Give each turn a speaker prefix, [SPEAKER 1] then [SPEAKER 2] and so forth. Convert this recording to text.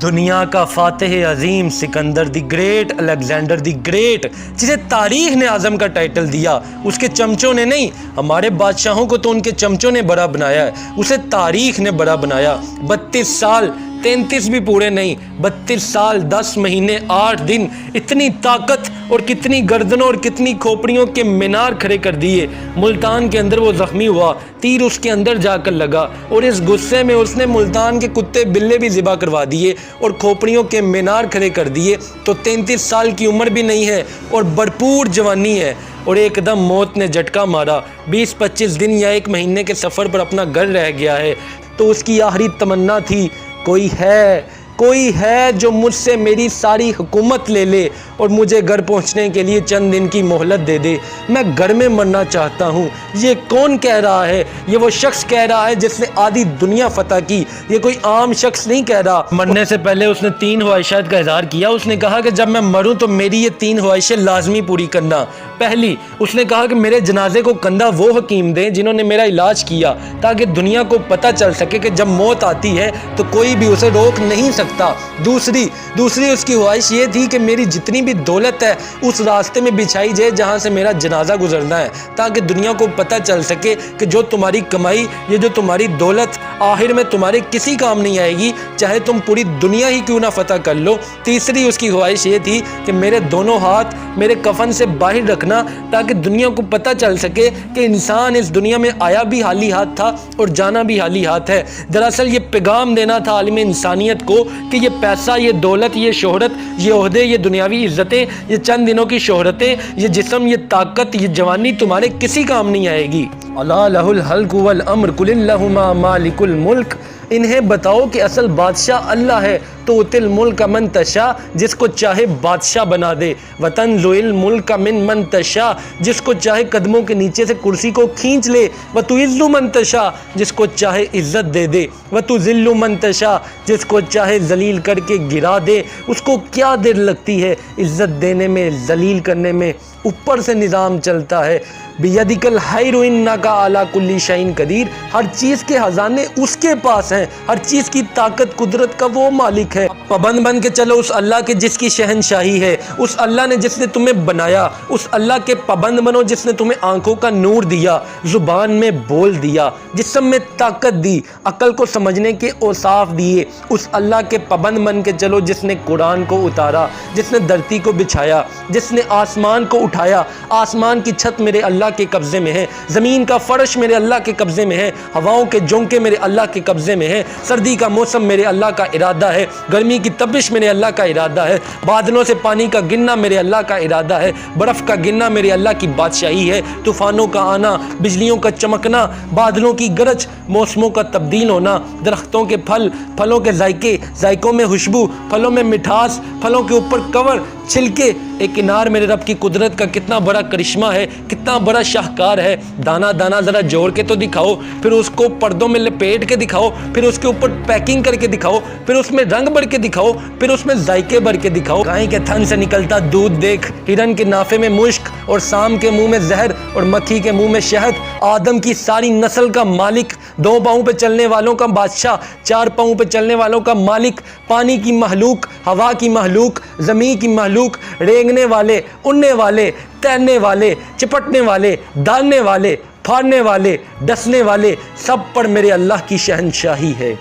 [SPEAKER 1] دنیا کا فاتح عظیم سکندر the great, Alexander the great, جسے تاریخ نے اعظم کا ٹائٹل دیا، اس کے چمچوں نے نہیں، ہمارے بادشاہوں کو تو ان کے چمچوں نے بڑا بنایا ہے، اسے تاریخ نے بڑا بنایا۔ 32 سال 33 بھی پورے نہیں، 32 سال 10 مہینے 8 دن، اتنی طاقت اور کتنی گردنوں اور کتنی کھوپڑیوں کے مینار کھڑے کر دیے۔ ملتان کے اندر وہ زخمی ہوا، تیر اس کے اندر جا کر لگا، اور اس غصے میں اس نے ملتان کے کتے بلے بھی ذبح کروا دیے اور کھوپڑیوں کے مینار کھڑے کر دیے۔ تو 33 سال کی عمر بھی نہیں ہے اور بھرپور جوانی ہے، اور ایک دم موت نے جھٹکا مارا۔ 20-25 دن یا 1 مہینے کے سفر پر اپنا گھر رہ گیا ہے۔ تو اس کی آخری تمنا تھی، کوئی ہے جو مجھ سے میری ساری حکومت لے لے اور مجھے گھر پہنچنے کے لیے چند دن کی مہلت دے دے، میں گھر میں مرنا چاہتا ہوں۔ یہ کون کہہ رہا ہے؟ یہ وہ شخص کہہ رہا ہے جس نے آدھی دنیا فتح کی، یہ کوئی عام شخص نہیں کہہ رہا۔ مرنے سے پہلے اس نے 3 خواہشات کا اظہار کیا۔ اس نے کہا کہ جب میں مروں تو میری یہ 3 خواہشیں لازمی پوری کرنا۔ پہلی، اس نے کہا کہ میرے جنازے کو کندھا وہ حکیم دیں جنہوں نے میرا علاج کیا، تاکہ دنیا کو پتہ چل سکے کہ جب موت آتی ہے تو کوئی بھی اسے روک نہیں سکتا۔ دوسری اس کی خواہش یہ تھی کہ میری جتنی بھی دولت ہے اس راستے میں بچھائی جائے جہاں سے میرا جنازہ گزرنا ہے، تاکہ دنیا کو پتہ چل سکے کہ جو تمہاری کمائی، یہ جو تمہاری دولت آخر میں تمہارے کسی کام نہیں آئے گی، چاہے تم پوری دنیا ہی کیوں نہ فتح کر لو۔ تیسری اس کی خواہش یہ تھی کہ میرے دونوں ہاتھ میرے کفن سے باہر رکھنا، تاکہ دنیا کو پتہ چل سکے کہ انسان اس دنیا میں آیا بھی خالی ہاتھ تھا اور جانا بھی خالی ہاتھ ہے۔ دراصل یہ پیغام دینا تھا عالم انسانیت کو کہ یہ پیسہ، یہ دولت، یہ شہرت، یہ عہدے، یہ دنیاوی عزتیں، یہ چند دنوں کی شہرتیں، یہ جسم، یہ طاقت، یہ جوانی تمہارے کسی کام نہیں آئے گی۔ الا لہ الخلق والامر قل اللہم مالک الملک، انہیں بتاؤ کہ اصل بادشاہ اللہ ہے، تو اتِ الملک من تشاء، جس کو چاہے بادشاہ بنا دے، وتنزع الملک من تشاء، جس کو چاہے قدموں کے نیچے سے کرسی کو کھینچ لے، وتعز من تشاء، جس کو چاہے عزت دے دے، وتذل من تشاء، جس کو چاہے ذلیل کر کے گرا دے۔ اس کو کیا دیر لگتی ہے عزت دینے میں، ذلیل کرنے میں؟ اوپر سے نظام چلتا ہے۔ بیدک الخیر انک علی کل شیء قدیر، ہر چیز کے خزانے اس کے پاس ہیں، ہر چیز کی طاقت قدرت کا وہ مالک ہے۔ پابند بن کے چلو اس اللہ کے جس کی شہنشاہی ہے، اس اللہ نے جس نے تمہیں بنایا، اس اللہ کے پابند بنو جس نے تمہیں آنکھوں کا نور دیا، زبان میں بول دیا، جسم میں طاقت دی، عقل کو سمجھنے کے اوصاف دیے۔ اس اللہ کے پابند بن کے چلو جس نے قرآن کو اتارا، جس نے دھرتی کو بچھایا، جس نے آسمان کو اٹھایا۔ آسمان کی چھت میرے اللہ کے قبضے میں ہے، زمین کا فرش میرے اللہ کے قبضے میں ہے، ہواؤں کے جھونکے میرے اللہ کے قبضے میں ہے، سردی کا موسم میرے اللہ کا ارادہ ہے، گرمی کی تپش میرے اللہ کا ارادہ ہے، بادلوں سے پانی کا گرنا میرے اللہ کا ارادہ ہے، برف کا گرنا میرے اللہ کی بادشاہی ہے، طوفانوں کا آنا، بجلیوں کا چمکنا، بادلوں کی گرج، موسموں کا تبدیل ہونا، درختوں کے پھل، پھلوں کے ذائقے، ذائقوں میں خوشبو، پھلوں میں مٹھاس، پھلوں کے اوپر کور، چھلکے۔ ایک انار میرے رب کی قدرت کا کتنا بڑا کرشمہ ہے، کتنا بڑا شاہکار ہے۔ دانہ دانہ ذرا جوڑ کے تو دکھاؤ، پھر اس کو پردوں میں لپیٹ کے دکھاؤ، پھر اس کے اوپر پیکنگ کر کے دکھاؤ، پھر اس میں رنگ بھر کے دکھاؤ، پھر اس میں ذائقے بھر کے دکھاؤ۔ گائے کے تھن سے نکلتا دودھ دیکھ، ہرن کے نافے میں مشک، اور سام کے منہ میں زہر، اور مکھی کے منہ میں شہد۔ آدم کی ساری نسل کا مالک، 2 پاؤں پہ چلنے والوں کا بادشاہ، 4 پاؤں پہ چلنے والوں کا مالک، پانی کی مخلوق، ہوا کی مخلوق، زمین کی مخلوق، رینگنے والے، اڑنے والے، تیرنے والے، چپٹنے والے، ڈالنے والے، پھاڑنے والے، ڈسنے والے، سب پر میرے اللہ کی شہنشاہی ہے۔